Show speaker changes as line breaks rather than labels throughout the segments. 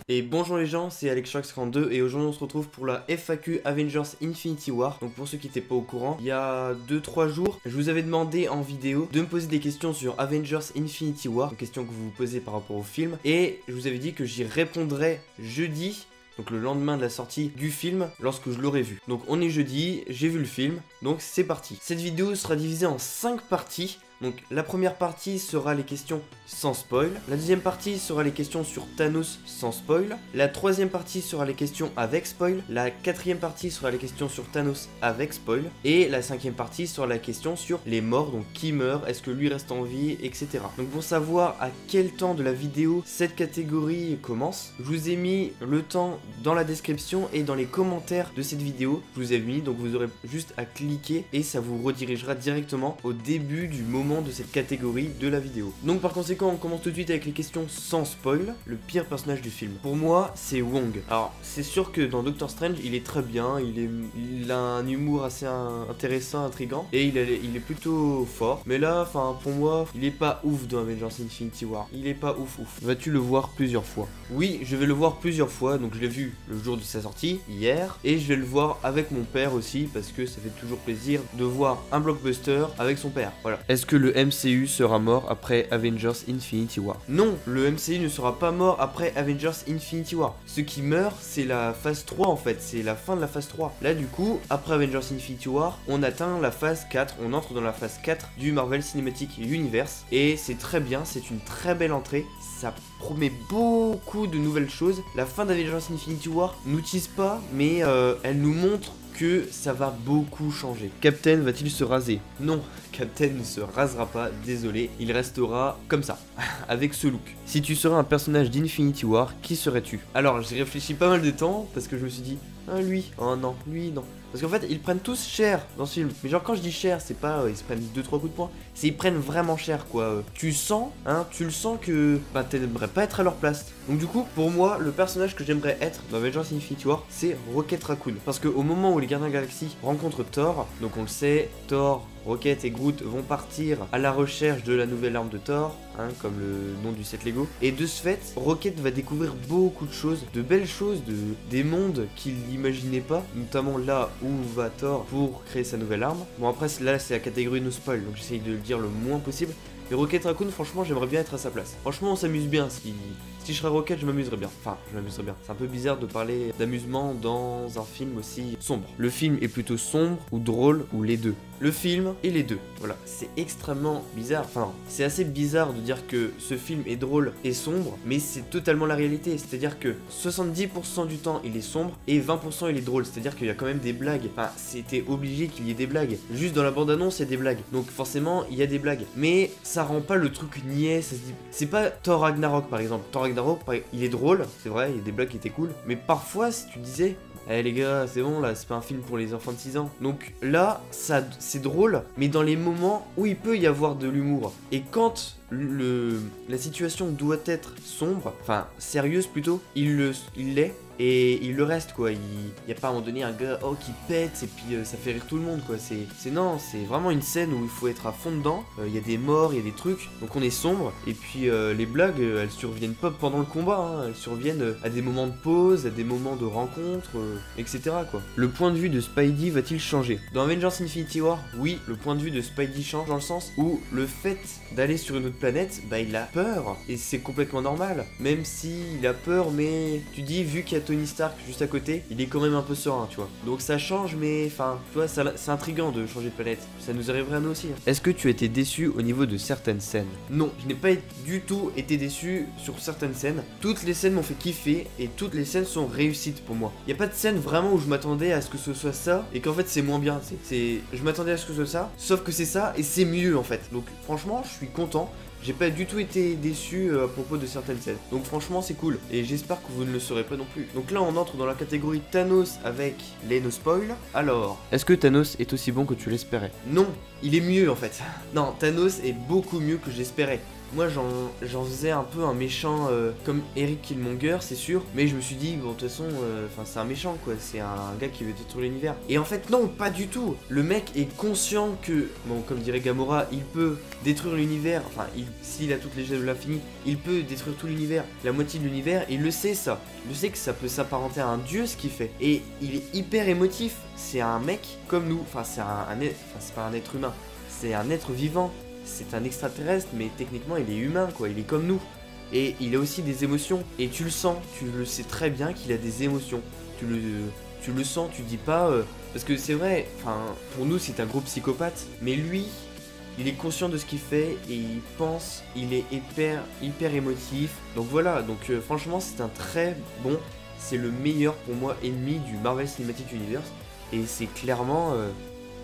Et bonjour les gens, c'est AlexSharks32 et aujourd'hui on se retrouve pour la FAQ Avengers Infinity War. Donc pour ceux qui n'étaient pas au courant, il y a 2-3 jours, je vous avais demandé en vidéo de me poser des questions sur Avengers Infinity War, des questions que vous vous posez par rapport au film, et je vous avais dit que j'y répondrais jeudi, donc le lendemain de la sortie du film, lorsque je l'aurai vu. Donc on est jeudi, j'ai vu le film, donc c'est parti. Cette vidéo sera divisée en 5 parties. Donc la première partie sera les questions sans spoil, la deuxième partie sera les questions sur Thanos sans spoil, la troisième partie sera les questions avec spoil, la quatrième partie sera les questions sur Thanos avec spoil, et la cinquième partie sera la question sur les morts, donc qui meurt, est-ce que lui reste en vie, etc. Donc pour savoir à quel temps de la vidéo cette catégorie commence, je vous ai mis le temps dans la description et dans les commentaires de cette vidéo, je vous ai mis, donc vous aurez juste à cliquer et ça vous redirigera directement au début du moment de cette catégorie de la vidéo. Donc par conséquent on commence tout de suite avec les questions sans spoil. Le pire personnage du film pour moi c'est Wong. Alors c'est sûr que dans Doctor Strange il est très bien, il a un humour assez intéressant, intriguant, et il est plutôt fort, mais là enfin pour moi il est pas ouf dans Avengers Infinity War, il est pas ouf. Vas-tu le voir plusieurs fois? Oui, je vais le voir plusieurs fois, donc je l'ai vu le jour de sa sortie, hier, et je vais le voir avec mon père aussi parce que ça fait toujours plaisir de voir un blockbuster avec son père. Voilà. Est-ce que le MCU sera mort après Avengers Infinity War? Non, le MCU ne sera pas mort après Avengers Infinity War. Ce qui meurt, c'est la phase 3 en fait, c'est la fin de la phase 3. Là du coup, après Avengers Infinity War, on atteint la phase 4, on entre dans la phase 4 du Marvel Cinematic Universe, et c'est très bien, c'est une très belle entrée, ça promet beaucoup de nouvelles choses. La fin d'Avengers Infinity War nous tease pas, mais elle nous montre que ça va beaucoup changer. Captain va-t-il se raser? Non, Captain ne se rasera pas, désolé, il restera comme ça, avec ce look. Si tu serais un personnage d'Infinity War, qui serais-tu? Alors, j'ai réfléchi pas mal de temps, parce que je me suis dit, ah lui, oh non, lui non. Parce qu'en fait, ils prennent tous cher dans ce film. Mais genre, quand je dis cher, c'est pas ils se prennent 2-3 coups de poing, c'est ils prennent vraiment cher quoi. Tu sens, tu le sens que bah t'aimerais pas être à leur place. Donc du coup, pour moi, le personnage que j'aimerais être dans Avengers Infinity War, c'est Rocket Raccoon. Parce qu'au moment où les Gardiens de la Galaxie rencontrent Thor, donc on le sait, Thor, Rocket et Groot vont partir à la recherche de la nouvelle arme de Thor, comme le nom du set Lego. Et de ce fait, Rocket va découvrir beaucoup de choses, de belles choses, des mondes qu'il n'imaginait pas, notamment là où va Thor pour créer sa nouvelle arme. Bon après là c'est la catégorie no spoil, donc j'essaye de le dire le moins possible. Mais Rocket Raccoon, franchement, j'aimerais bien être à sa place. Franchement, on s'amuse bien. Si je serais Rocket, je m'amuserais bien. Enfin, je m'amuserais bien. C'est un peu bizarre de parler d'amusement dans un film aussi sombre. Le film est plutôt sombre ou drôle ou les deux. Le film et les deux. Voilà, c'est extrêmement bizarre. Enfin, c'est assez bizarre de dire que ce film est drôle et sombre, mais c'est totalement la réalité. C'est-à-dire que 70% du temps, il est sombre et 20% il est drôle. C'est-à-dire qu'il y a quand même des blagues. Enfin, c'était obligé qu'il y ait des blagues. Juste dans la bande-annonce, il y a des blagues. Donc forcément, il y a des blagues. Mais ça rend pas le truc niais, ça se dit. C'est pas Thor Ragnarok par exemple. Thor Ragnarok, il est drôle, c'est vrai, il y a des blagues qui étaient cool. Mais parfois, si tu disais, eh les gars, c'est bon là, c'est pas un film pour les enfants de 6 ans. Donc là, ça c'est drôle, mais dans les moments où il peut y avoir de l'humour. Et quand la situation doit être sombre, enfin sérieuse plutôt, il l'est. Et il le reste quoi, il y a pas à un moment donné un gars qui pète et puis ça fait rire tout le monde quoi, non, c'est vraiment une scène où il faut être à fond dedans, il y a des morts, il y a des trucs, donc on est sombre, et puis les blagues elles surviennent pas pendant le combat, elles surviennent à des moments de pause, à des moments de rencontre, etc. quoi. Le point de vue de Spidey va-t-il changer? Dans Avengers Infinity War, oui, le point de vue de Spidey change dans le sens où le fait d'aller sur une autre planète, bah il a peur, et c'est complètement normal, même s'il a peur, mais tu dis vu qu'il y a Tony Stark juste à côté, il est quand même un peu serein, tu vois. Donc ça change, mais enfin, tu vois, c'est intriguant de changer de planète. Ça nous arriverait à nous aussi. Est-ce que tu as été déçu au niveau de certaines scènes? Non, je n'ai pas du tout été déçu sur certaines scènes. Toutes les scènes m'ont fait kiffer et toutes les scènes sont réussites pour moi. Il n'y a pas de scène vraiment où je m'attendais à ce que ce soit ça et qu'en fait c'est moins bien. Je m'attendais à ce que ce soit ça, sauf que c'est ça et c'est mieux en fait. Donc franchement, je suis content. J'ai pas du tout été déçu à propos de certaines scènes. Donc franchement c'est cool. Et j'espère que vous ne le serez pas non plus. Donc là on entre dans la catégorie Thanos avec les no spoil. Alors, est-ce que Thanos est aussi bon que tu l'espérais? Non, il est mieux en fait. Non, Thanos est beaucoup mieux que j'espérais. moi j'en faisais un peu un méchant comme Eric Killmonger, c'est sûr, mais je me suis dit, bon, de toute façon, c'est un méchant quoi, c'est un gars qui veut détruire l'univers. Et en fait, non, pas du tout. Le mec est conscient que, bon, comme dirait Gamora, il peut détruire l'univers, enfin, s'il a toutes les gemmes de l'infini, il peut détruire tout l'univers, la moitié de l'univers, et il le sait ça. Il sait que ça peut s'apparenter à un dieu ce qu'il fait. Et il est hyper émotif, c'est un mec comme nous, enfin, c'est pas un être humain, c'est un être vivant. C'est un extraterrestre, mais techniquement il est humain quoi, il est comme nous. Et il a aussi des émotions, et tu le sens, tu le sais très bien qu'il a des émotions. Tu le sens, tu dis pas... parce que c'est vrai, enfin, pour nous c'est un gros psychopathe, mais lui, il est conscient de ce qu'il fait, et il pense, il est hyper émotif. Donc voilà, donc franchement c'est un très bon, c'est le meilleur pour moi ennemi du Marvel Cinematic Universe. Et c'est clairement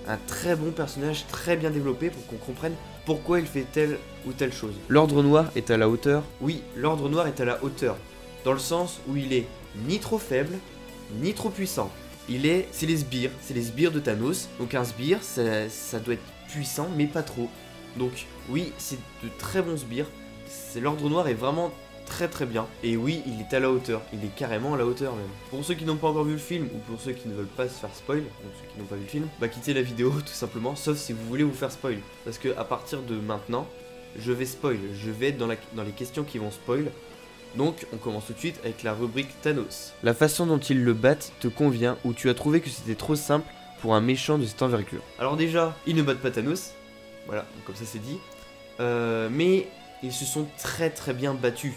un très bon personnage, très bien développé pour qu'on comprenne pourquoi il fait telle ou telle chose. L'Ordre Noir est à la hauteur? Oui, l'Ordre Noir est à la hauteur, dans le sens où il est ni trop faible, ni trop puissant. C'est les sbires de Thanos. Donc un sbire, ça doit être puissant, mais pas trop. Donc oui, c'est de très bons sbires. L'Ordre Noir est vraiment très bien. Et oui, il est à la hauteur. Il est carrément à la hauteur même. Pour ceux qui n'ont pas encore vu le film, ou pour ceux qui ne veulent pas se faire spoil, donc ceux qui n'ont pas vu le film, bah quittez la vidéo tout simplement, sauf si vous voulez vous faire spoil. Parce que à partir de maintenant, je vais spoil. Je vais être dans les questions qui vont spoil. Donc on commence tout de suite avec la rubrique Thanos. La façon dont ils le battent te convient, ou tu as trouvé que c'était trop simple pour un méchant de cette envergure? Alors déjà, ils ne battent pas Thanos. Voilà, donc comme ça c'est dit. Mais ils se sont très bien battus.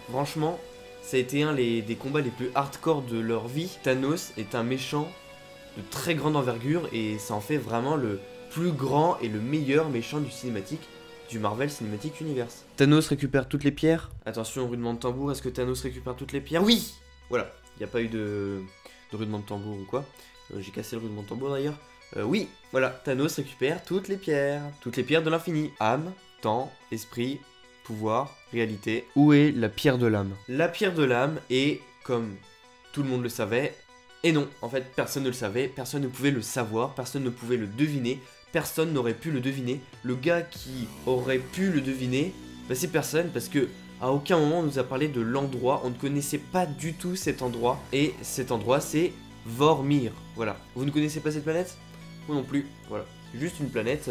Franchement, ça a été un des combats les plus hardcore de leur vie. Thanos est un méchant de très grande envergure et ça en fait vraiment le plus grand et le meilleur méchant du Marvel Cinematic Universe. Thanos récupère toutes les pierres. Attention, rudement de tambour, est-ce que Thanos récupère toutes les pierres? Oui! Voilà, il n'y a pas eu de rudement de tambour ou quoi. J'ai cassé le rudement de tambour d'ailleurs. Oui, voilà, Thanos récupère toutes les pierres. Toutes les pierres de l'infini. Âme, temps, esprit, pouvoir, réalité. Où est la pierre de l'âme? La pierre de l'âme est, comme tout le monde le savait, et non, en fait personne ne le savait, personne ne pouvait le savoir, personne ne pouvait le deviner, personne n'aurait pu le deviner. Le gars qui aurait pu le deviner, bah c'est personne, parce que à aucun moment on nous a parlé de l'endroit, on ne connaissait pas du tout cet endroit, et cet endroit c'est Vormir, voilà. Vous ne connaissez pas cette planète? Moi non plus, voilà. Juste une planète...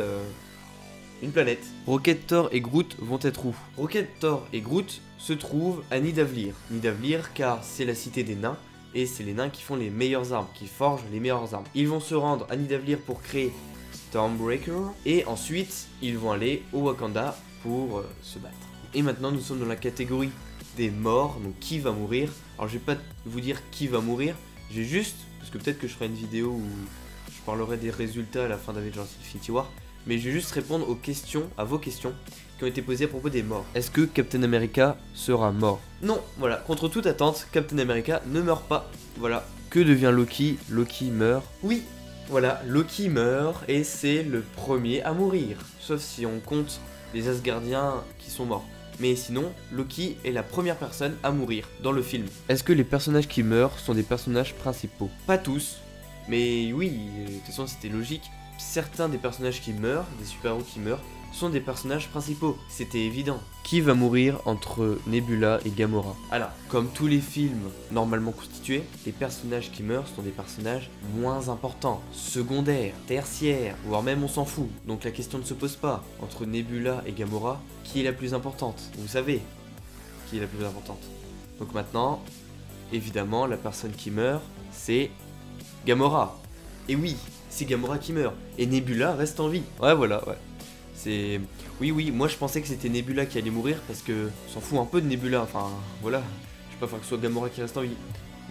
Une planète. Rocket, Thor et Groot vont être où? Rocket, Thor et Groot se trouvent à Nidavellir. Nidavellir car c'est la cité des nains, et c'est les nains qui font les meilleures armes, qui forgent les meilleures armes. Ils vont se rendre à Nidavellir pour créer Stormbreaker, et ensuite ils vont aller au Wakanda pour se battre. Et maintenant nous sommes dans la catégorie des morts, donc qui va mourir. Alors je vais pas vous dire qui va mourir, j'ai juste, parce que peut-être que je ferai une vidéo où je parlerai des résultats à la fin d'Avengers Infinity War, mais je vais juste répondre aux questions, à vos questions qui ont été posées à propos des morts. Est-ce que Captain America sera mort? Non, voilà, contre toute attente, Captain America ne meurt pas. Voilà. Que devient Loki? Loki meurt. Oui, voilà, Loki meurt et c'est le premier à mourir. Sauf si on compte les Asgardiens qui sont morts. Mais sinon, Loki est la première personne à mourir dans le film. Est-ce que les personnages qui meurent sont des personnages principaux? Pas tous, mais oui, de toute façon c'était logique. Certains des personnages qui meurent, des super-héros qui meurent, sont des personnages principaux, c'était évident. Qui va mourir entre Nebula et Gamora? Alors, comme tous les films normalement constitués, les personnages qui meurent sont des personnages moins importants, secondaires, tertiaires, voire même on s'en fout. Donc la question ne se pose pas. Entre Nebula et Gamora, qui est la plus importante? Vous savez qui est la plus importante. Donc maintenant, évidemment, la personne qui meurt, c'est Gamora. Et oui, c'est Gamora qui meurt. Et Nebula reste en vie. Ouais, voilà, ouais. C'est... Oui, moi je pensais que c'était Nebula qui allait mourir parce que... On s'en fout un peu de Nebula, enfin, voilà. Je sais pas, faut que ce soit Gamora qui reste en vie.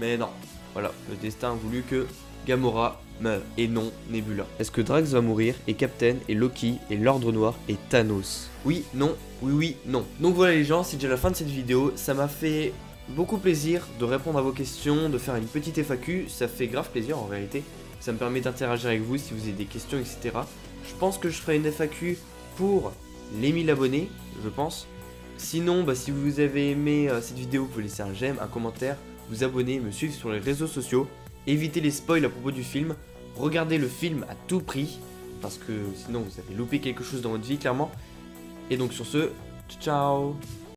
Mais non, voilà, le destin a voulu que Gamora meure et non Nebula. Est-ce que Drax va mourir et Captain et Loki et l'Ordre Noir et Thanos? Oui, non, oui, non. Donc voilà les gens, c'est déjà la fin de cette vidéo. Ça m'a fait beaucoup plaisir de répondre à vos questions, de faire une petite FAQ. Ça fait grave plaisir en réalité. Ça me permet d'interagir avec vous si vous avez des questions, etc. Je pense que je ferai une FAQ pour les 1000 abonnés, je pense. Sinon, si vous avez aimé cette vidéo, vous pouvez laisser un j'aime, un commentaire, vous abonner, me suivre sur les réseaux sociaux. Évitez les spoils à propos du film. Regardez le film à tout prix, parce que sinon vous avez loupé quelque chose dans votre vie, clairement. Et donc sur ce, Ciao.